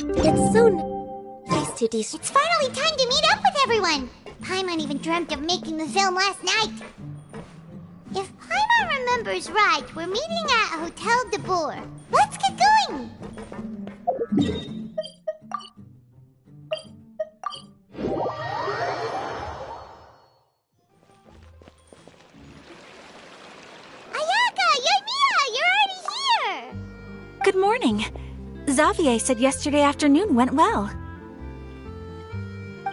It's so nice to It's finally time to meet up with everyone! Paimon even dreamt of making the film last night. If Paimon remembers right, we're meeting at Hotel de Boer. Let's get going! Ayaka! Yoimiya! You're already here! Good morning. Xavier said yesterday afternoon went well.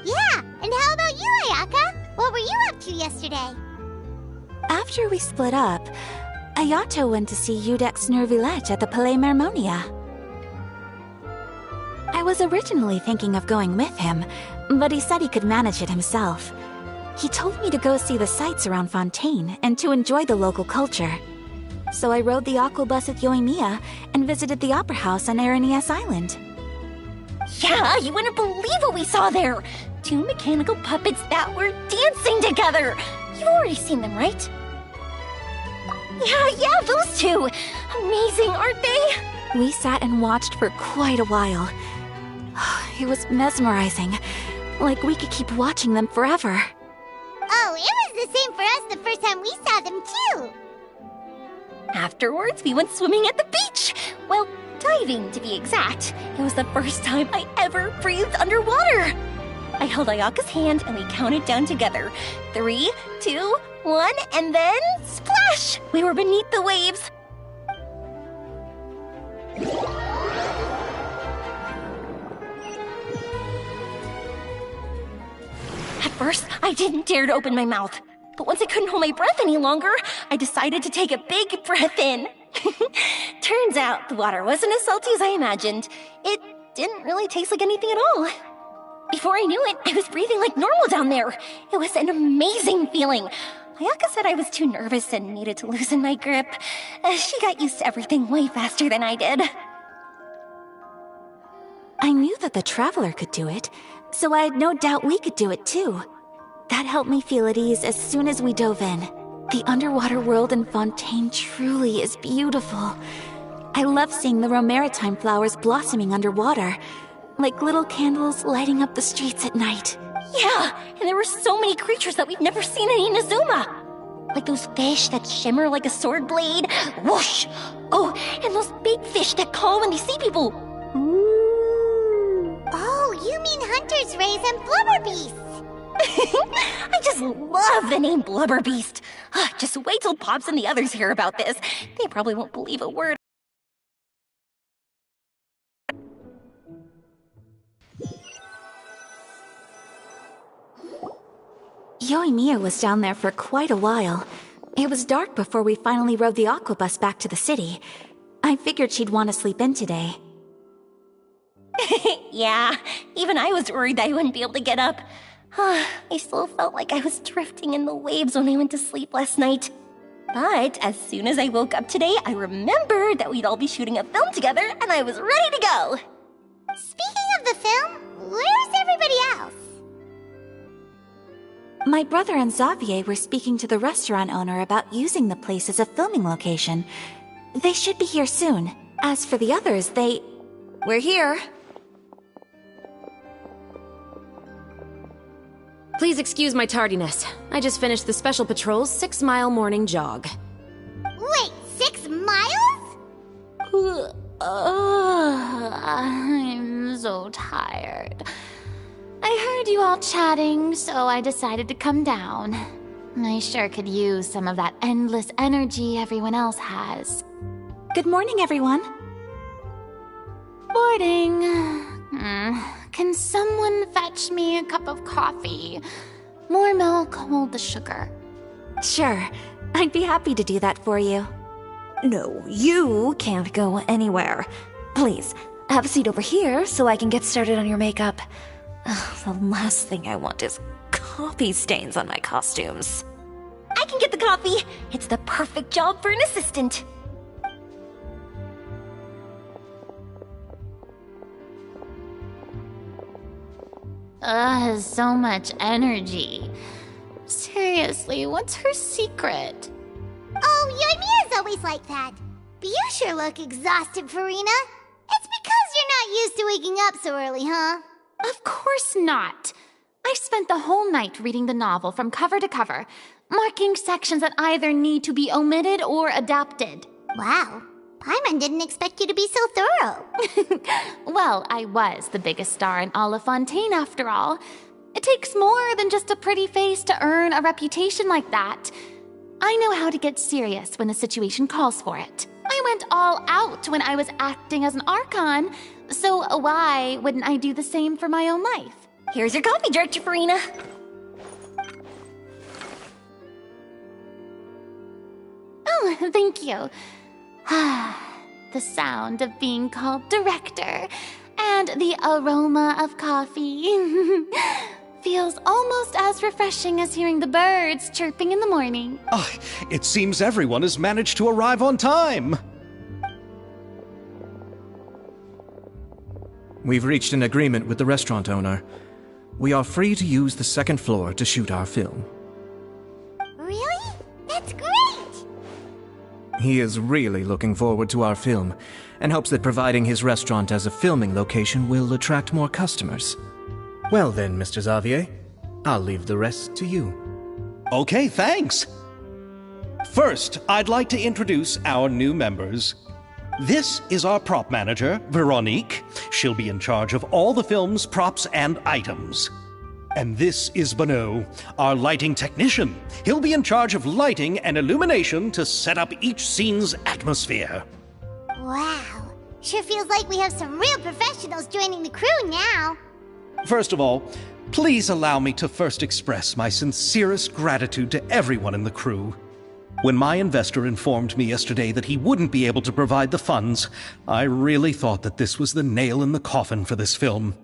Yeah, and how about you, Ayaka? What were you up to yesterday? After we split up, Ayato went to see Udex Nervillette at the Palais Mermonia. I was originally thinking of going with him, but he said he could manage it himself. He told me to go see the sights around Fontaine and to enjoy the local culture. So I rode the aquabus with Yoimiya and visited the opera house on Aranias Island. Yeah, you wouldn't believe what we saw there! 2 mechanical puppets that were dancing together! You've already seen them, right? Yeah, those two! Amazing, aren't they? We sat and watched for quite a while. It was mesmerizing. Like we could keep watching them forever. Oh, it was the same for us the first time we saw them, too! Afterwards, we went swimming at the beach! Well, diving, to be exact. It was the first time I ever breathed underwater! I held Ayaka's hand and we counted down together. 3, 2, 1, and then splash! We were beneath the waves. At first, I didn't dare to open my mouth. But once I couldn't hold my breath any longer, I decided to take a big breath in. Turns out the water wasn't as salty as I imagined. It didn't really taste like anything at all. Before I knew it, I was breathing like normal down there. It was an amazing feeling. Ayaka said I was too nervous and needed to loosen my grip. She got used to everything way faster than I did. I knew that the Traveler could do it, so I had no doubt we could do it too. That helped me feel at ease as soon as we dove in. The underwater world in Fontaine truly is beautiful. I love seeing the romaritime flowers blossoming underwater, like little candles lighting up the streets at night. Yeah, and there were so many creatures that we've never seen in Inazuma. Like those fish that shimmer like a sword blade. Whoosh! Oh, and those big fish that call when they see people. Ooh. Oh, you mean Hunter's Rays and Blubber Beasts. I just love the name Blubber Beast. Just wait till Pops and the others hear about this. They probably won't believe a word. Yoimiya was down there for quite a while. It was dark before we finally rode the aquabus back to the city. I figured she'd want to sleep in today. Yeah, even I was worried that I wouldn't be able to get up. I still felt like I was drifting in the waves when I went to sleep last night. But as soon as I woke up today, I remembered that we'd all be shooting a film together, and I was ready to go. Speaking of the film, where's everybody else? My brother and Xavier were speaking to the restaurant owner about using the place as a filming location. They should be here soon. As for the others, We're here. Please excuse my tardiness. I just finished the Special Patrol's 6-mile morning jog. Wait, 6 miles? I'm so tired. I heard you all chatting, so I decided to come down. I sure could use some of that endless energy everyone else has. Good morning, everyone. Morning. Can someone fetch me a cup of coffee? More milk, hold the sugar. Sure, I'd be happy to do that for you. No, you can't go anywhere. Please, have a seat over here so I can get started on your makeup. The last thing I want is coffee stains on my costumes. I can get the coffee. It's the perfect job for an assistant. So much energy. Seriously, what's her secret? Oh, Yoimiya's always like that. But you sure look exhausted, Farina. It's because you're not used to waking up so early, huh? Of course not. I spent the whole night reading the novel from cover to cover, marking sections that either need to be omitted or adapted. Wow. Paimon didn't expect you to be so thorough. Well, I was the biggest star in all of Fontaine after all. It takes more than just a pretty face to earn a reputation like that. I know how to get serious when the situation calls for it. I went all out when I was acting as an Archon, so why wouldn't I do the same for my own life? Here's your coffee, Director Farina. Oh, thank you. The sound of being called director and the aroma of coffee feels almost as refreshing as hearing the birds chirping in the morning. It seems everyone has managed to arrive on time. We've reached an agreement with the restaurant owner. We are free to use the second floor to shoot our film. Really? That's great! He is really looking forward to our film and hopes that providing his restaurant as a filming location will attract more customers. Well then, Mr. Xavier, I'll leave the rest to you. Okay, thanks. First, I'd like to introduce our new members. This is our prop manager, Veronique. She'll be in charge of all the film's props and items. And this is Bonneau, our lighting technician. He'll be in charge of lighting and illumination to set up each scene's atmosphere. Wow. Sure feels like we have some real professionals joining the crew now. First of all, please allow me to first express my sincerest gratitude to everyone in the crew. When my investor informed me yesterday that he wouldn't be able to provide the funds, I really thought that this was the nail in the coffin for this film.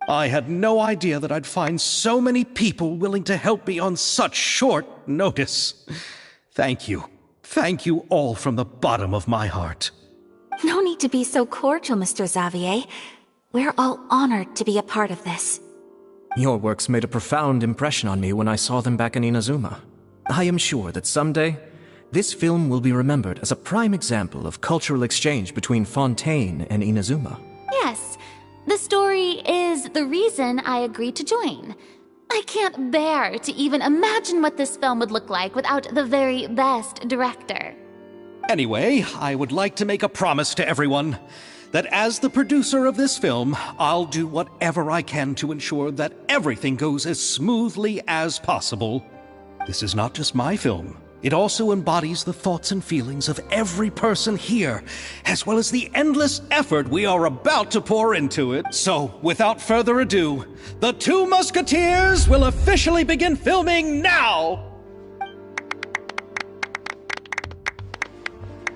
I had no idea that I'd find so many people willing to help me on such short notice. Thank you. Thank you all from the bottom of my heart. No need to be so cordial, Mr. Xavier. We're all honored to be a part of this. Your works made a profound impression on me when I saw them back in Inazuma. I am sure that someday, this film will be remembered as a prime example of cultural exchange between Fontaine and Inazuma. Yes, the story is the reason I agreed to join. I can't bear to even imagine what this film would look like without the very best director. Anyway, I would like to make a promise to everyone that as the producer of this film, I'll do whatever I can to ensure that everything goes as smoothly as possible. This is not just my film. It also embodies the thoughts and feelings of every person here, as well as the endless effort we are about to pour into it. So, without further ado, The Two Musketeers will officially begin filming now!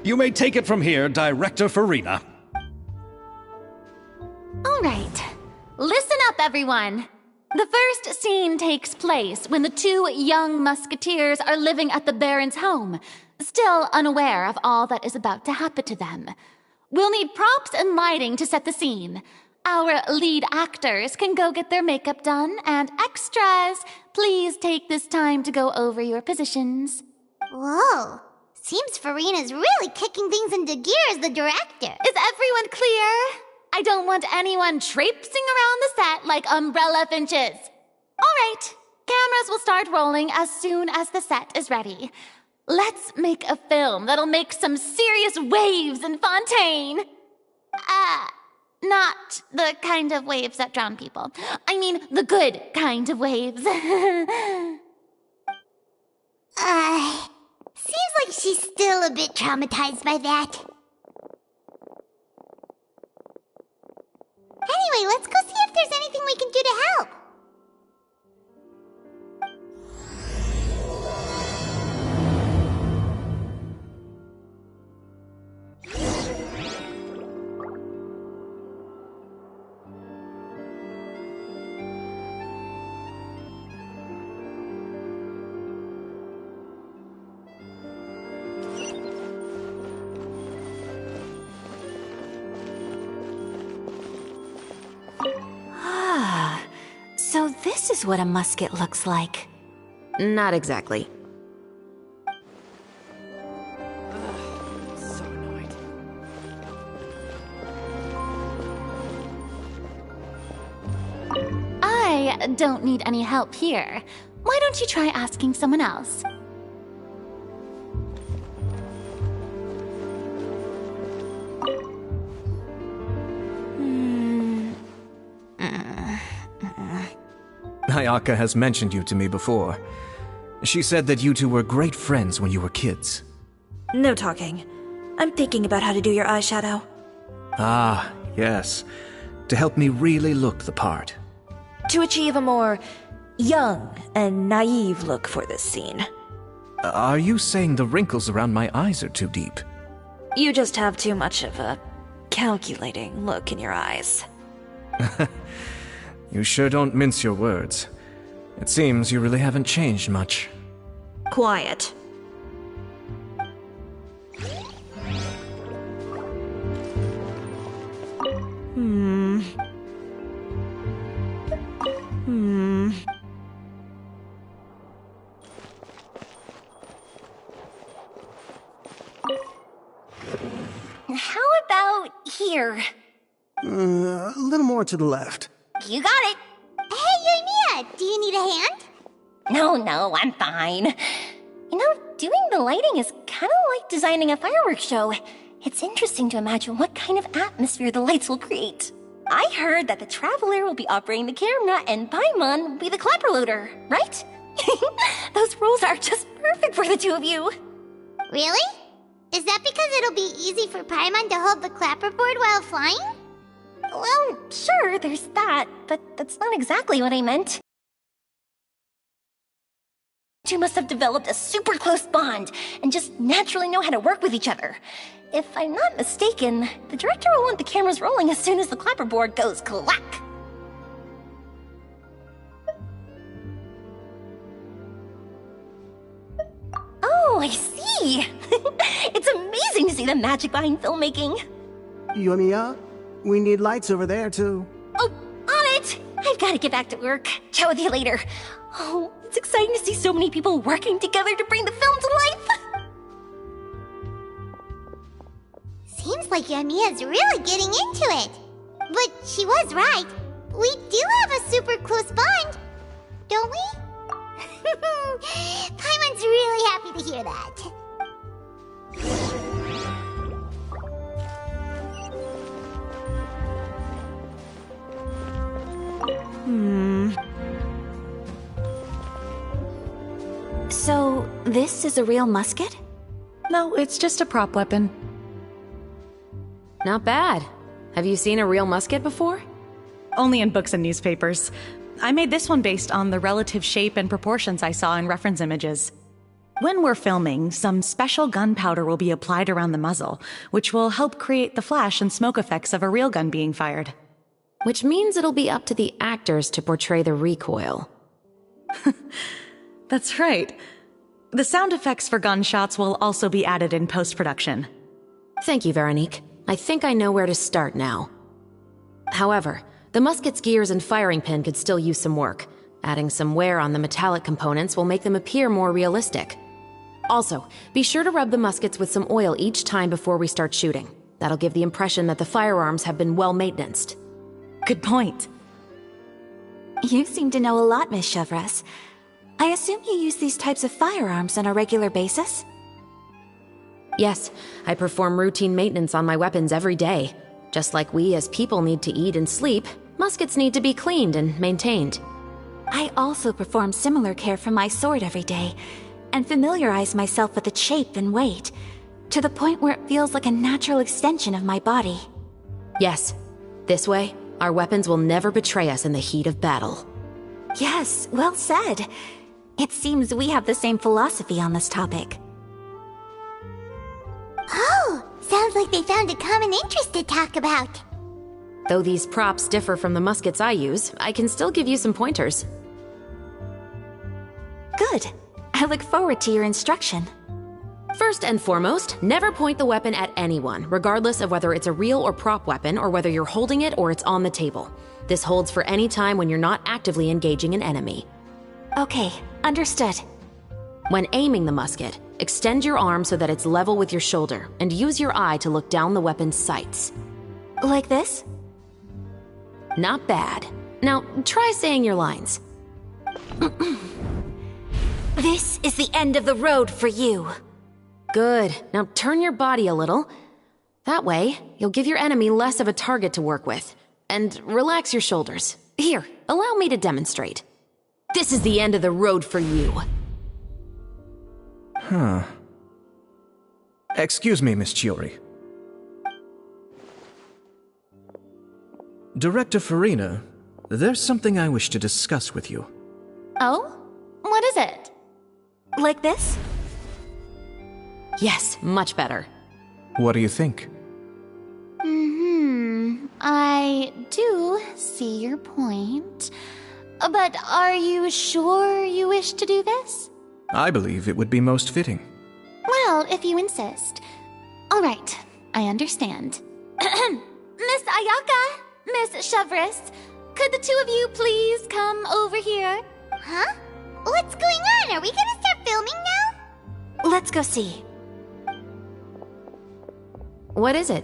You may take it from here, Director Farina. All right, listen up, everyone. The first scene takes place when the two young musketeers are living at the Baron's home, still unaware of all that is about to happen to them. We'll need props and lighting to set the scene. Our lead actors can go get their makeup done, and extras, please take this time to go over your positions. Whoa. Seems Farina's really kicking things into gear as the director. Is everyone clear? I don't want anyone traipsing around the set like umbrella finches. All right, cameras will start rolling as soon as the set is ready. Let's make a film that'll make some serious waves in Fontaine. Not the kind of waves that drown people. I mean, the good kind of waves. Seems like she's still a bit traumatized by that. Anyway, let's go see if there's anything we can do to help. So this is what a musket looks like. Not exactly. don't need any help here. Why don't you try asking someone else? Ayaka has mentioned you to me before. She said that you two were great friends when you were kids. No talking. I'm thinking about how to do your eyeshadow. Ah, yes. To help me really look the part. To achieve a more young and naive look for this scene. Are you saying the wrinkles around my eyes are too deep? You just have too much of a calculating look in your eyes. You sure don't mince your words. It seems you really haven't changed much. Quiet. How about here? A little more to the left. You got it. Hey, Yoimiya, do you need a hand? No, I'm fine. You know, doing the lighting is kind of like designing a fireworks show. It's interesting to imagine what kind of atmosphere the lights will create. I heard that the Traveler will be operating the camera and Paimon will be the clapper loader, right? Those roles are just perfect for the two of you. Really? Is that because it'll be easy for Paimon to hold the clapperboard while flying? Well, sure, there's that, but that's not exactly what I meant. You two must have developed a super close bond and just naturally know how to work with each other. If I'm not mistaken, the director will want the cameras rolling as soon as the clapperboard goes clack. Oh, I see! It's amazing to see the magic behind filmmaking. Yoimiya, we need lights over there, too. Oh, on it! I've got to get back to work. Chat with you later. Oh, it's exciting to see so many people working together to bring the film to life. Seems like Yoimiya's really getting into it. But she was right. We do have a super close bond, don't we? Paimon's really happy to hear that. So, this is a real musket? No, it's just a prop weapon. Not bad. Have you seen a real musket before? Only in books and newspapers. I made this one based on the relative shape and proportions I saw in reference images. When we're filming, some special gunpowder will be applied around the muzzle, which will help create the flash and smoke effects of a real gun being fired. Which means it'll be up to the actors to portray the recoil. That's right. The sound effects for gunshots will also be added in post-production. Thank you, Veronique. I think I know where to start now. However, the musket's gears and firing pin could still use some work. Adding some wear on the metallic components will make them appear more realistic. Also, be sure to rub the muskets with some oil each time before we start shooting. That'll give the impression that the firearms have been well maintained. Good point. You seem to know a lot, Miss Chevres. I assume you use these types of firearms on a regular basis? Yes, I perform routine maintenance on my weapons every day. Just like we as people need to eat and sleep, muskets need to be cleaned and maintained. I also perform similar care for my sword every day, and familiarize myself with its shape and weight, to the point where it feels like a natural extension of my body. Yes, this way, our weapons will never betray us in the heat of battle. Yes, well said. It seems we have the same philosophy on this topic. Oh, sounds like they found a common interest to talk about. Though these props differ from the muskets I use, I can still give you some pointers. Good. I look forward to your instruction. First and foremost, never point the weapon at anyone, regardless of whether it's a real or prop weapon or whether you're holding it or it's on the table. This holds for any time when you're not actively engaging an enemy. Okay, understood. When aiming the musket, extend your arm so that it's level with your shoulder, and use your eye to look down the weapon's sights. Like this? Not bad. Now, try saying your lines. This is the end of the road for you. Good. Now turn your body a little. That way, you'll give your enemy less of a target to work with. And relax your shoulders. Here, allow me to demonstrate. This is the end of the road for you. Huh. Excuse me, Miss Chiori. Director Farina, there's something I wish to discuss with you. Oh? What is it? Like this? Yes, much better. What do you think? I do see your point. But are you sure you wish to do this? I believe it would be most fitting. Well, if you insist. All right, I understand. Miss Ayaka, Miss Chevris, could the two of you please come over here? Huh? What's going on? Are we gonna start filming now? Let's go see. What is it?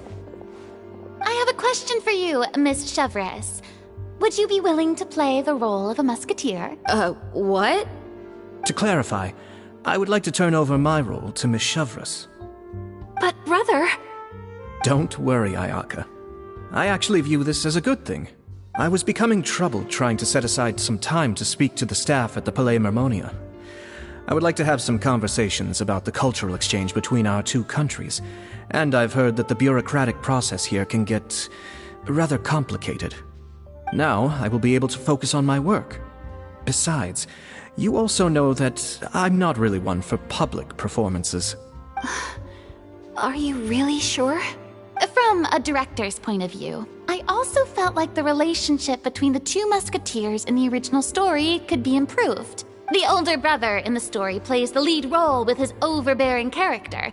I have a question for you, Miss Chevris. Would you be willing to play the role of a musketeer? What? To clarify, I would like to turn over my role to Miss Chevris. But brother... Don't worry, Ayaka. I actually view this as a good thing. I was becoming troubled trying to set aside some time to speak to the staff at the Palais Mermonia. I would like to have some conversations about the cultural exchange between our two countries, and I've heard that the bureaucratic process here can get rather complicated. Now, I will be able to focus on my work. Besides, you also know that I'm not really one for public performances. Are you really sure? From a director's point of view, I also felt like the relationship between the two musketeers in the original story could be improved. The older brother in the story plays the lead role with his overbearing character,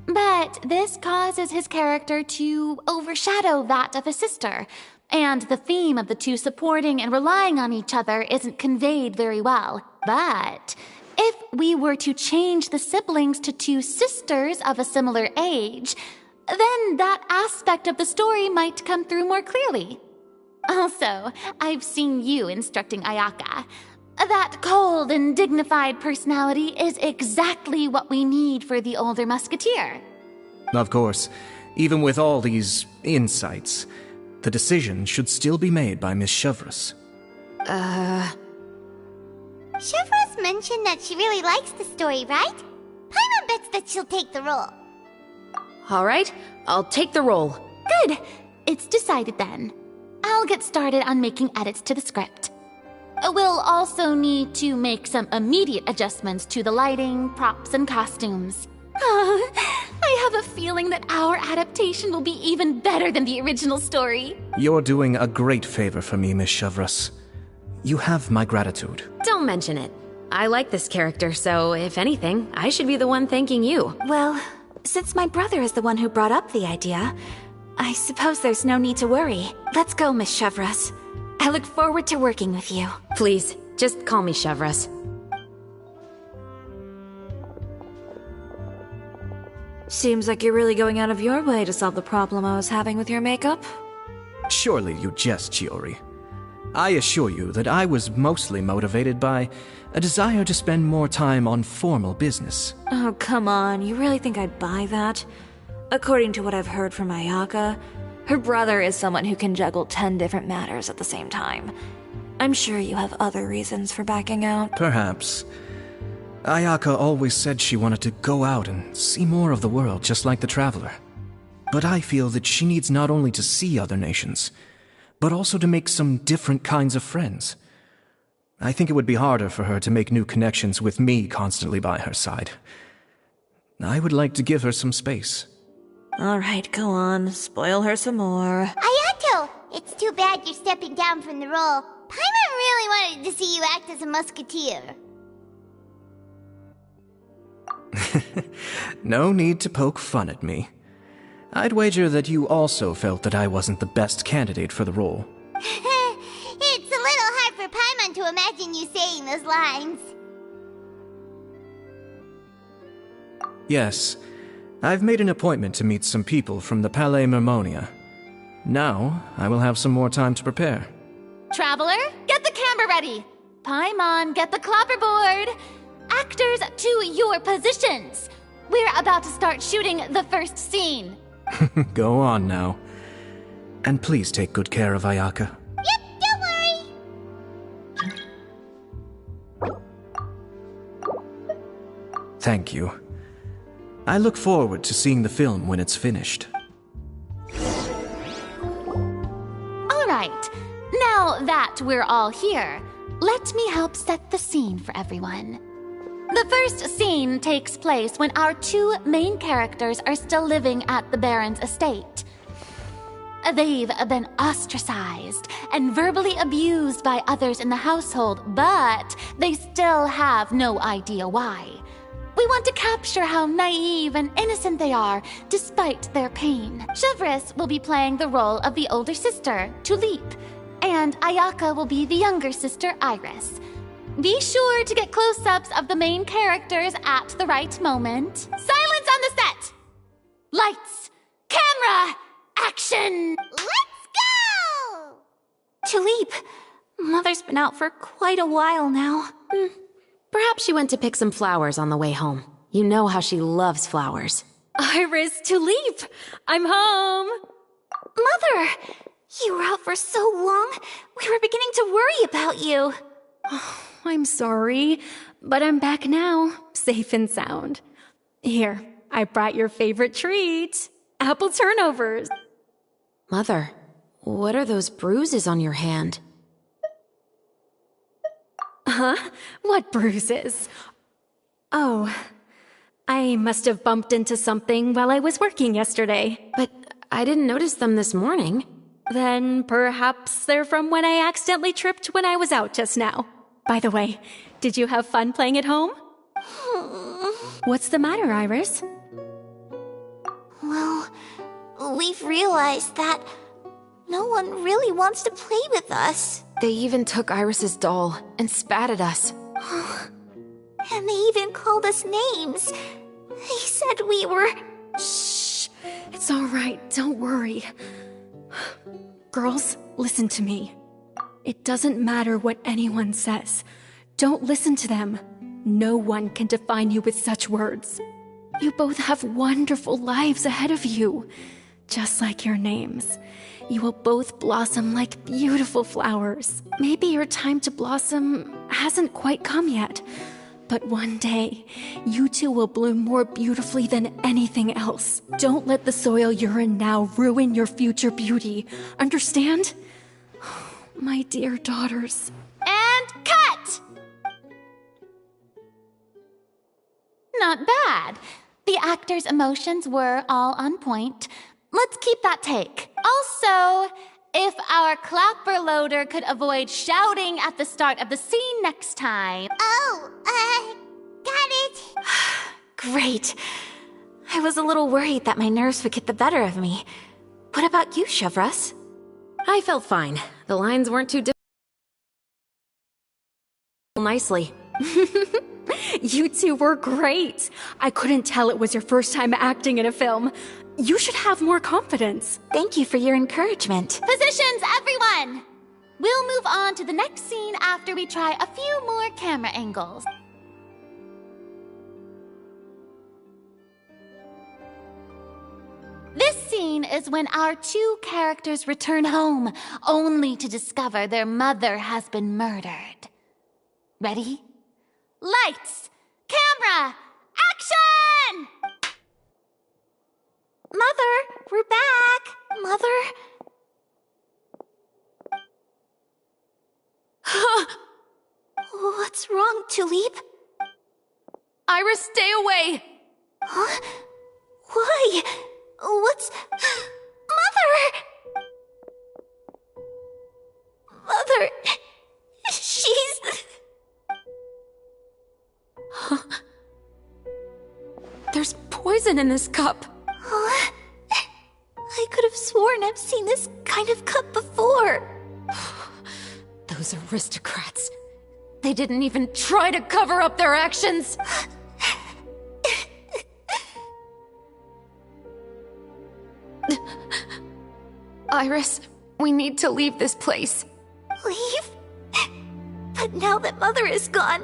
but this causes his character to overshadow that of his sister, and the theme of the two supporting and relying on each other isn't conveyed very well. But if we were to change the siblings to two sisters of a similar age, then that aspect of the story might come through more clearly. Also, I've seen you instructing Ayaka. That cold and dignified personality is exactly what we need for the older musketeer. Of course, even with all these insights, the decision should still be made by Miss Chevris. Chevros mentioned that she really likes the story, right? Paimon bets that she'll take the role. All right, I'll take the role. Good. It's decided then. I'll get started on making edits to the script. We'll also need to make some immediate adjustments to the lighting, props, and costumes. I have a feeling that our adaptation will be even better than the original story. You're doing a great favor for me, Miss Chevris. You have my gratitude. Don't mention it. I like this character, so if anything, I should be the one thanking you. Well, since my brother is the one who brought up the idea, I suppose there's no need to worry. Let's go, Miss Chevris. I look forward to working with you. Please, just call me Chevris. Seems like you're really going out of your way to solve the problem I was having with your makeup. Surely you jest, Chiori. I assure you that I was mostly motivated by a desire to spend more time on formal business. Oh, come on. You really think I'd buy that? According to what I've heard from Ayaka, her brother is someone who can juggle 10 different matters at the same time. I'm sure you have other reasons for backing out. Perhaps. Ayaka always said she wanted to go out and see more of the world, just like the Traveler. But I feel that she needs not only to see other nations, but also to make some different kinds of friends. I think it would be harder for her to make new connections with me constantly by her side. I would like to give her some space. All right, go on. Spoil her some more. Ayato! It's too bad you're stepping down from the role. Paimon really wanted to see you act as a musketeer. No need to poke fun at me. I'd wager that you also felt that I wasn't the best candidate for the role. It's a little hard for Paimon to imagine you saying those lines. Yes, I've made an appointment to meet some people from the Palais Mermonia. Now, I will have some more time to prepare. Traveler, get the camera ready. Paimon, get the clapperboard. Actors, to your positions. We're about to start shooting the first scene. Go on now. And please take good care of Ayaka. Yep, don't worry. Thank you. I look forward to seeing the film when it's finished. All right, now that we're all here, let me help set the scene for everyone. The first scene takes place when our two main characters are still living at the Baron's estate. They've been ostracized and verbally abused by others in the household, but they still have no idea why. We want to capture how naive and innocent they are, despite their pain. Chevres will be playing the role of the older sister, Tulip, and Ayaka will be the younger sister, Iris. Be sure to get close-ups of the main characters at the right moment. Silence on the set! Lights! Camera! Action! Let's go! Tulip, Mother's been out for quite a while now. Perhaps she went to pick some flowers on the way home. You know how she loves flowers. Iris, Tulip, I'm home. Mother! You were out for so long, we were beginning to worry about you. I'm sorry, but I'm back now, safe and sound. Here, I brought your favorite treat, apple turnovers. Mother, what are those bruises on your hand? Huh? What bruises? Oh, I must have bumped into something while I was working yesterday. But I didn't notice them this morning. Then perhaps they're from when I accidentally tripped when I was out just now. By the way, did you have fun playing at home? What's the matter, Iris? Well, we've realized that no one really wants to play with us. They even took Iris's doll and spat at us. And they even called us names. They said we were... Shh! It's all right, don't worry. Girls, listen to me. It doesn't matter what anyone says. Don't listen to them. No one can define you with such words. You both have wonderful lives ahead of you. Just like your names. You will both blossom like beautiful flowers. Maybe your time to blossom hasn't quite come yet. But one day, you two will bloom more beautifully than anything else. Don't let the soil you're in now ruin your future beauty. Understand? My dear daughters. And cut! Not bad. The actors' emotions were all on point. Let's keep that take. Also, if our clapper loader could avoid shouting at the start of the scene next time. Oh, got it. Great. I was a little worried that my nerves would get the better of me. What about you, Chevres? I felt fine. The lines weren't too difficult. Nicely. You two were great. I couldn't tell it was your first time acting in a film. You should have more confidence. Thank you for your encouragement. Positions, everyone! We'll move on to the next scene after we try a few more camera angles. This scene is when our two characters return home, only to discover their mother has been murdered. Ready? Lights! Camera! Action! Mother, we're back. Mother? What's wrong, Tulip? Iris, stay away! Huh? Why? What's... Mother! Mother... She's... There's poison in this cup. Huh? I could have sworn I've seen this kind of cup before. Those aristocrats. They didn't even try to cover up their actions. Iris, we need to leave this place. leave? But now that Mother is gone,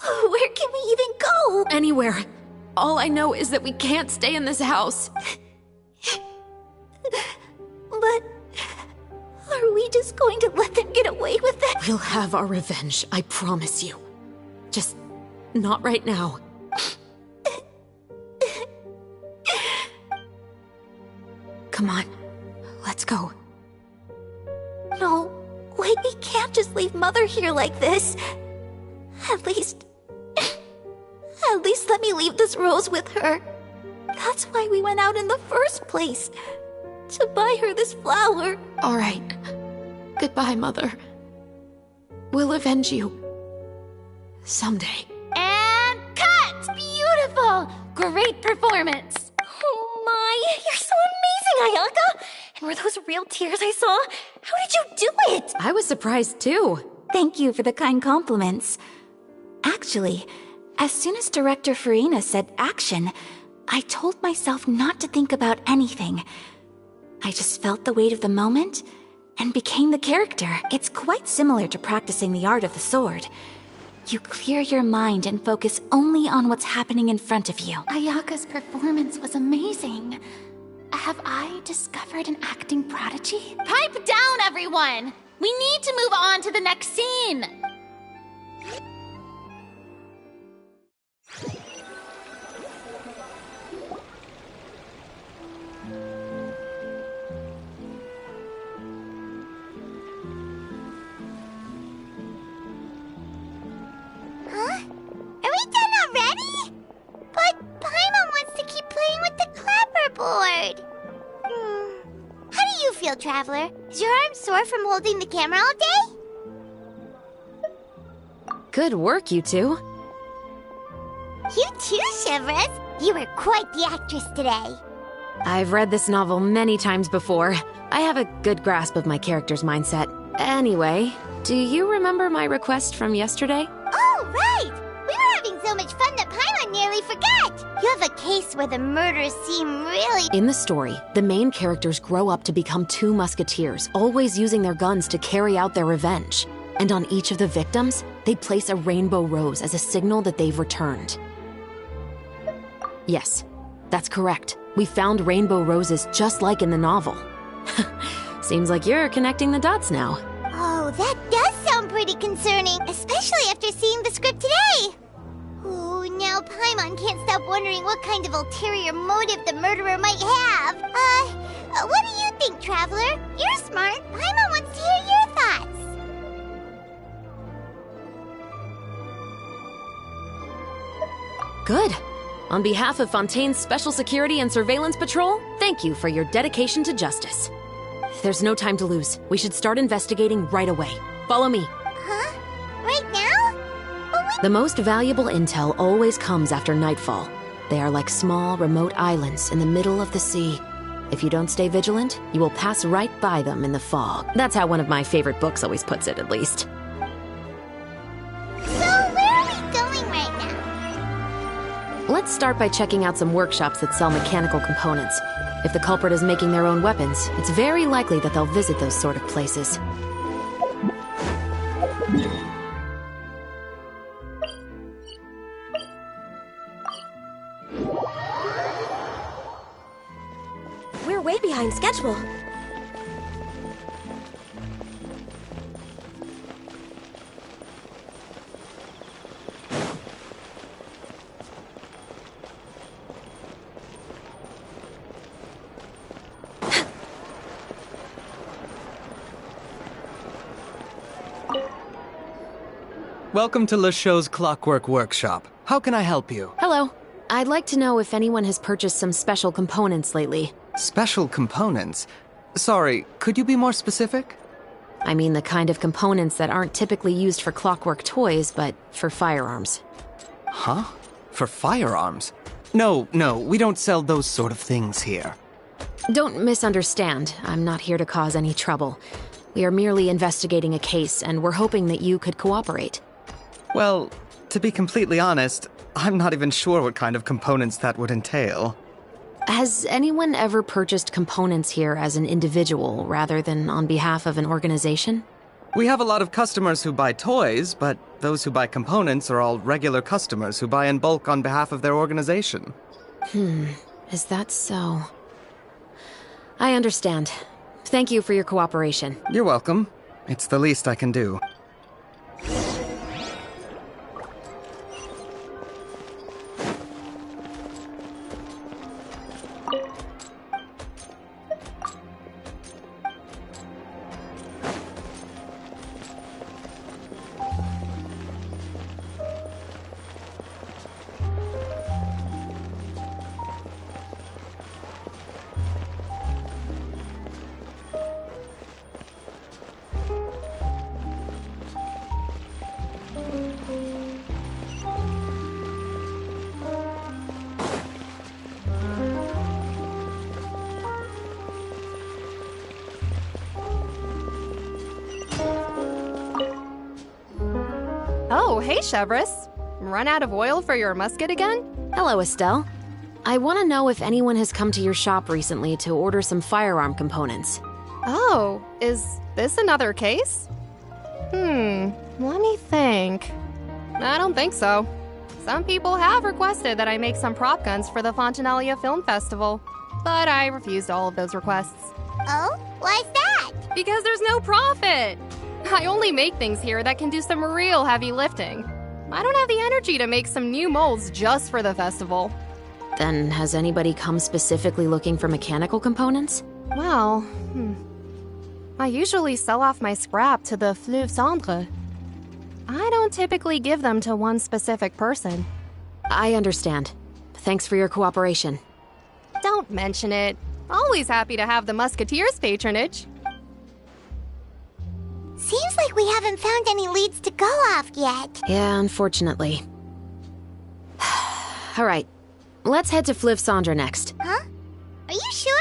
where can we even go? Anywhere. All I know is that we can't stay in this house. But are we just going to let them get away with it? We'll have our revenge, I promise you. Just not right now. Come on, let's go. No, wait, we can't just leave Mother here like this. At least let me leave this rose with her. That's why we went out in the first place. To buy her this flower. All right. Goodbye, Mother. We'll avenge you. Someday. And cut! Beautiful! Great performance! Oh my, you're so amazing, Ayaka! And were those real tears I saw? How did you do it? I was surprised too. Thank you for the kind compliments. Actually, as soon as Director Farina said action, I told myself not to think about anything. I just felt the weight of the moment and became the character. It's quite similar to practicing the art of the sword. You clear your mind and focus only on what's happening in front of you. Ayaka's performance was amazing. Have I discovered an acting prodigy? Pipe down, everyone! We need to move on to the next scene! Huh? Are we done already? But Paimon wants to keep playing with the clapperboard. How do you feel, Traveler? Is your arm sore from holding the camera all day? Good work, you two. You too, Shivers. You were quite the actress today. I've read this novel many times before. I have a good grasp of my character's mindset. Anyway, do you remember my request from yesterday? Oh, right! We were having so much fun that Paimon nearly forgot. You have a case where the murders seem really... In the story, the main characters grow up to become two musketeers, always using their guns to carry out their revenge. And on each of the victims, they place a rainbow rose as a signal that they've returned. Yes, that's correct. We found rainbow roses just like in the novel. Seems like you're connecting the dots now. Oh, that does sound pretty concerning, especially after seeing the script today. Ooh, now Paimon can't stop wondering what kind of ulterior motive the murderer might have. What do you think, Traveler? You're smart. Paimon wants to hear your thoughts. Good. On behalf of Fontaine's Special Security and Surveillance Patrol, thank you for your dedication to justice. There's no time to lose. We should start investigating right away. Follow me. Huh? Right now? But The most valuable intel always comes after nightfall. They are like small, remote islands in the middle of the sea. If you don't stay vigilant, you will pass right by them in the fog. That's how one of my favorite books always puts it, at least. So where are we going right now? Let's start by checking out some workshops that sell mechanical components. If the culprit is making their own weapons, it's very likely that they'll visit those sort of places. We're way behind schedule. Welcome to LeChaux's Clockwork Workshop. How can I help you? Hello. I'd like to know if anyone has purchased some special components lately. Special components? Sorry, could you be more specific? I mean the kind of components that aren't typically used for clockwork toys, but for firearms. Huh? For firearms? No, we don't sell those sort of things here. Don't misunderstand. I'm not here to cause any trouble. We are merely investigating a case, and we're hoping that you could cooperate. Well, to be completely honest, I'm not even sure what kind of components that would entail. Has anyone ever purchased components here as an individual rather than on behalf of an organization? We have a lot of customers who buy toys, but those who buy components are all regular customers who buy in bulk on behalf of their organization. Is that so? I understand. Thank you for your cooperation. You're welcome. It's the least I can do. Oh, hey, Chevris. Run out of oil for your musket again? Hello, Estelle. I want to know if anyone has come to your shop recently to order some firearm components. Oh, is this another case? Let me think. I don't think so. Some people have requested that I make some prop guns for the Fontanalia Film Festival, but I refused all of those requests. Oh? Why's that? Because there's no profit! I only make things here that can do some real heavy lifting. I don't have the energy to make some new molds just for the festival. Then has anybody come specifically looking for mechanical components? Well, I usually sell off my scrap to the Fleuve Cendre. I don't typically give them to one specific person. I understand. Thanks for your cooperation. Don't mention it. Always happy to have the Musketeers' patronage. Seems like we haven't found any leads to go off yet. Yeah, unfortunately. All right, let's head to Fleuve Cendre next. Huh? Are you sure?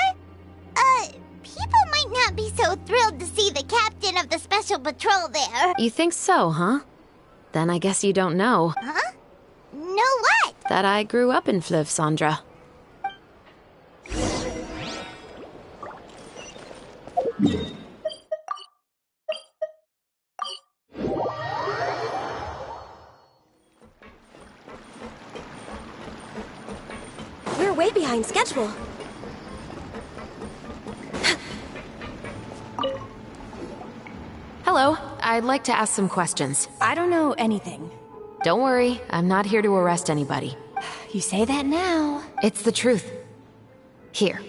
People might not be so thrilled to see the captain of the Special Patrol there. You think so, huh? Then I guess you don't know. Huh? Know what? That I grew up in Fleuve Cendre. We're way behind schedule. Hello, I'd like to ask some questions. I don't know anything. Don't worry, I'm not here to arrest anybody. You say that now. It's the truth. Here,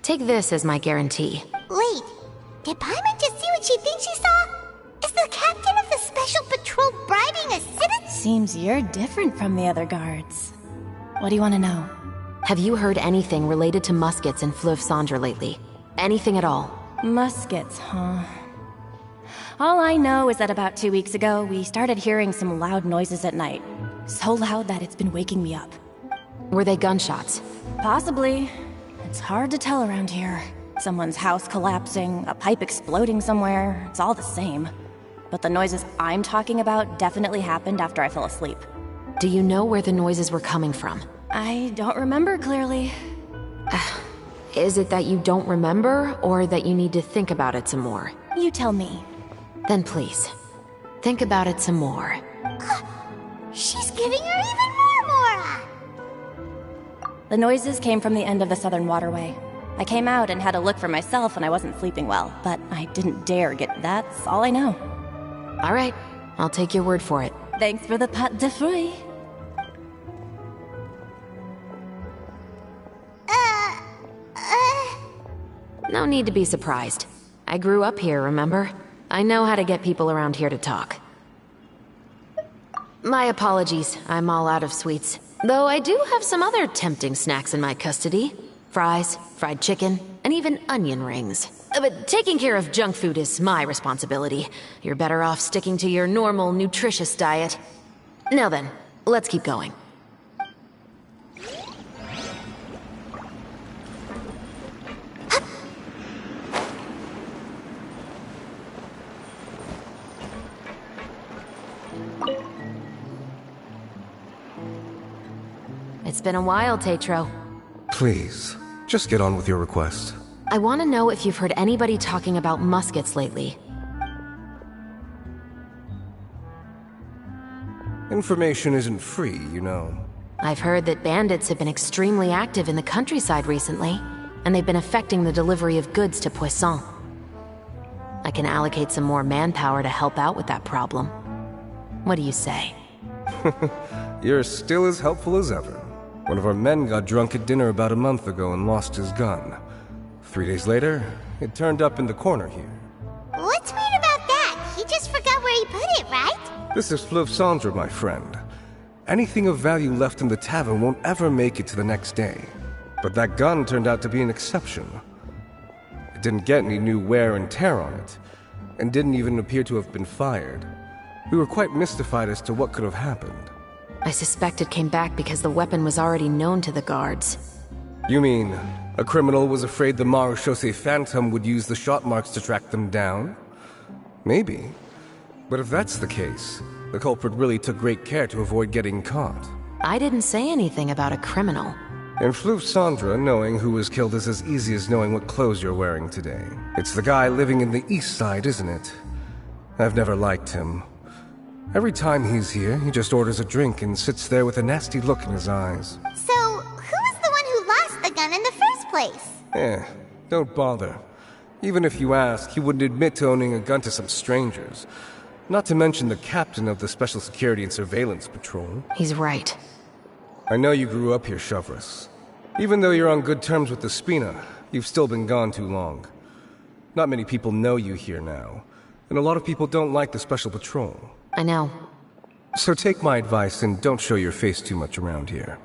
take this as my guarantee. Wait, did Paimon just see what she thinks she saw? Is the captain of the Special Patrol bribing a citizen? Seems you're different from the other guards. What do you want to know? Have you heard anything related to muskets in Fleuve Cendre lately? Anything at all? Muskets, huh? All I know is that about 2 weeks ago, we started hearing some loud noises at night. So loud that it's been waking me up. Were they gunshots? Possibly. It's hard to tell around here. Someone's house collapsing, a pipe exploding somewhere, it's all the same. But the noises I'm talking about definitely happened after I fell asleep. Do you know where the noises were coming from? I don't remember clearly. Is it that you don't remember, or that you need to think about it some more? You tell me. Then please, think about it some more. She's giving her even more Mora! The noises came from the end of the Southern Waterway. I came out and had a look for myself when I wasn't sleeping well, but I didn't dare get... That's all I know. All right, I'll take your word for it. Thanks for the Pt2. No need to be surprised. I grew up here, remember? I know how to get people around here to talk. My apologies, I'm all out of sweets. Though I do have some other tempting snacks in my custody. Fries, fried chicken, and even onion rings. But taking care of junk food is my responsibility. You're better off sticking to your normal, nutritious diet. Now then, let's keep going. It's been a while, Pt2. Please, just get on with your request. I want to know if you've heard anybody talking about muskets lately. Information isn't free, you know. I've heard that bandits have been extremely active in the countryside recently, and they've been affecting the delivery of goods to Poisson. I can allocate some more manpower to help out with that problem. What do you say? You're still as helpful as ever. One of our men got drunk at dinner about a month ago and lost his gun. 3 days later, it turned up in the corner here. What's weird about that? He just forgot where he put it, right? This is Fleuve Cendre, my friend. Anything of value left in the tavern won't ever make it to the next day. But that gun turned out to be an exception. It didn't get any new wear and tear on it, and didn't even appear to have been fired. We were quite mystified as to what could have happened. I suspect it came back because the weapon was already known to the guards. You mean, a criminal was afraid the Marechaussee Phantom would use the shot marks to track them down? Maybe. But if that's the case, the culprit really took great care to avoid getting caught. I didn't say anything about a criminal. In Fleuve Cendre, knowing who was killed is as easy as knowing what clothes you're wearing today. It's the guy living in the east side, isn't it? I've never liked him. Every time he's here, he just orders a drink and sits there with a nasty look in his eyes. So, who was the one who lost the gun in the first place? Don't bother. Even if you ask, he wouldn't admit to owning a gun to some strangers. Not to mention the captain of the Special Security and Surveillance Patrol. He's right. I know you grew up here, Chevreuse. Even though you're on good terms with the Spina, you've still been gone too long. Not many people know you here now, and a lot of people don't like the Special Patrol. I know. So take my advice and don't show your face too much around here.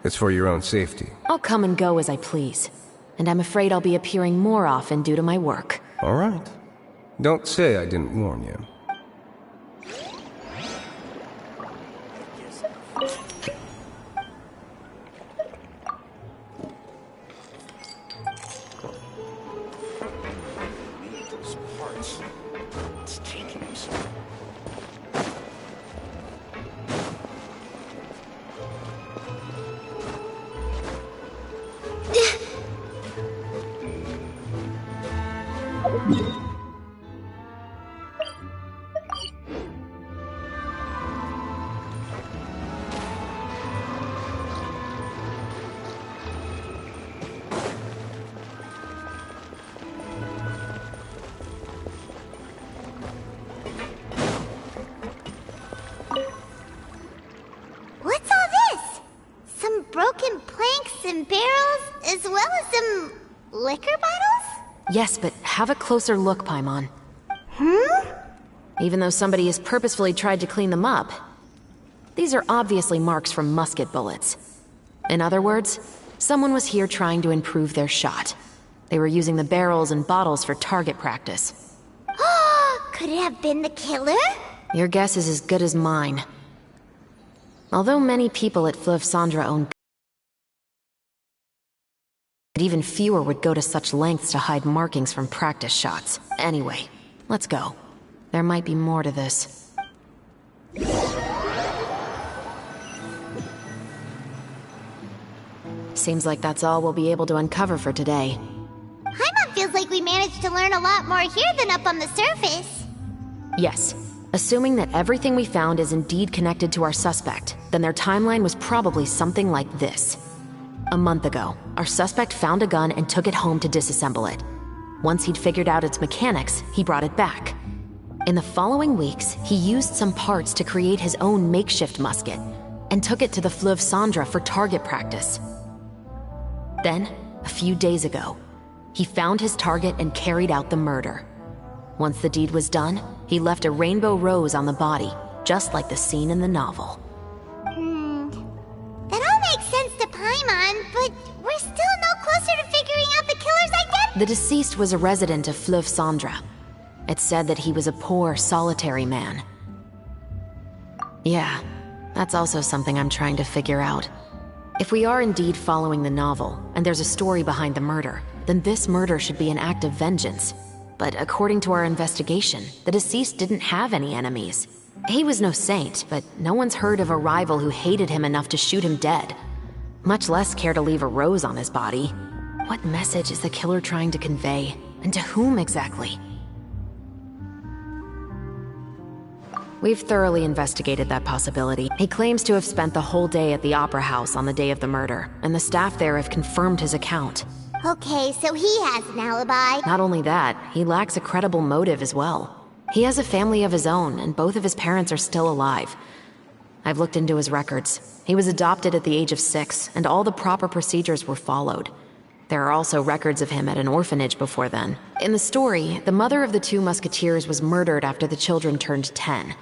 It's for your own safety. I'll come and go as I please. And I'm afraid I'll be appearing more often due to my work. All right. Don't say I didn't warn you. What's all this? Some broken planks and barrels, as well as some liquor bottles? Yes, but have a closer look, Paimon. Even though somebody has purposefully tried to clean them up, these are obviously marks from musket bullets. In other words, someone was here trying to improve their shot. They were using the barrels and bottles for target practice. Could it have been the killer? Your guess is as good as mine. Although many people at Fleuve Cendre own guns, even fewer would go to such lengths to hide markings from practice shots. Anyway, let's go. There might be more to this. Seems like that's all we'll be able to uncover for today. Paimon feels like we managed to learn a lot more here than up on the surface. Yes. Assuming that everything we found is indeed connected to our suspect, then their timeline was probably something like this. A month ago, our suspect found a gun and took it home to disassemble it. Once he'd figured out its mechanics, he brought it back. In the following weeks, he used some parts to create his own makeshift musket and took it to the Fleuve Cendre for target practice. Then, a few days ago, he found his target and carried out the murder. Once the deed was done, he left a rainbow rose on the body, just like the scene in the novel. That all makes sense to Paimon, but we're still no closer to figuring out the killer's identity. The deceased was a resident of Fleuve Cendre. It's said that he was a poor, solitary man. Yeah, that's also something I'm trying to figure out. If we are indeed following the novel, and there's a story behind the murder, then this murder should be an act of vengeance. But according to our investigation, the deceased didn't have any enemies. He was no saint, but no one's heard of a rival who hated him enough to shoot him dead. Much less care to leave a rose on his body. What message is the killer trying to convey? And to whom exactly? We've thoroughly investigated that possibility. He claims to have spent the whole day at the Opera House on the day of the murder, and the staff there have confirmed his account. Okay, so he has an alibi. Not only that, he lacks a credible motive as well. He has a family of his own, and both of his parents are still alive. I've looked into his records. He was adopted at the age of 6, and all the proper procedures were followed. There are also records of him at an orphanage before then. In the story, the mother of the 2 musketeers was murdered after the children turned 10.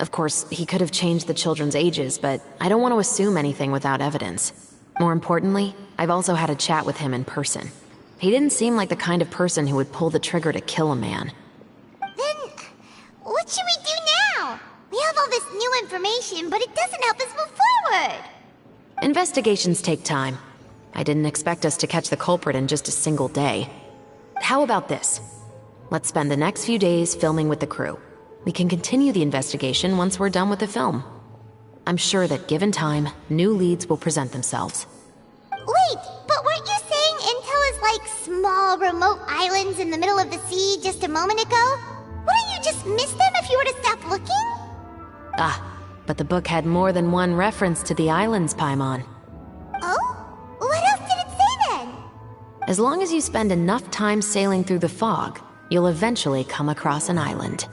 Of course, he could have changed the children's ages, but I don't want to assume anything without evidence. More importantly, I've also had a chat with him in person. He didn't seem like the kind of person who would pull the trigger to kill a man. Then, what should we do now? We have all this new information, but it doesn't help us move forward. Investigations take time. I didn't expect us to catch the culprit in just a single day. How about this? Let's spend the next few days filming with the crew. We can continue the investigation once we're done with the film. I'm sure that given time, new leads will present themselves. Wait, but weren't you saying Intel is like small, remote islands in the middle of the sea just a moment ago? Wouldn't you just miss them if you were to stop looking? But the book had more than one reference to the islands, Paimon. Oh? What else did it say then? As long as you spend enough time sailing through the fog, you'll eventually come across an island.